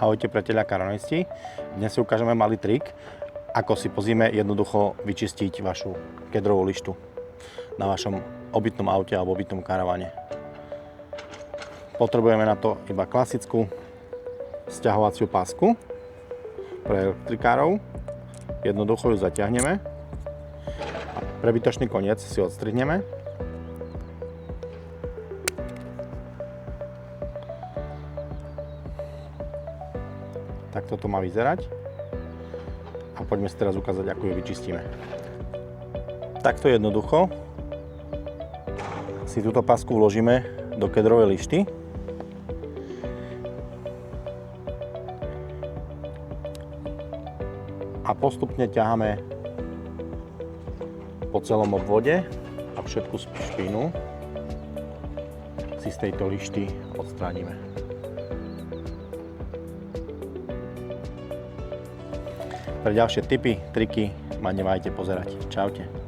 Ahojte priatelia karonisti. Dnes si ukážeme malý trik, ako si po zime jednoducho vyčistiť vašu kedrovú lištu na vašom obytnom aute alebo obytnom karavane. Potrebujeme na to iba klasickú sťahovaciu pásku pre elektrikárov. Jednoducho ju zaťahneme. Prebytočný koniec si odstrihneme. Takto to má vyzerať. A poďme si teraz ukázať, ako ju vyčistíme. Takto jednoducho si túto pásku vložíme do kedrovej lišty. A postupne ťaháme po celom obvode a všetku špínu si z tejto lišty odstránime. Pre ďalšie tipy, triky ma neváhajte pozerať. Čaute.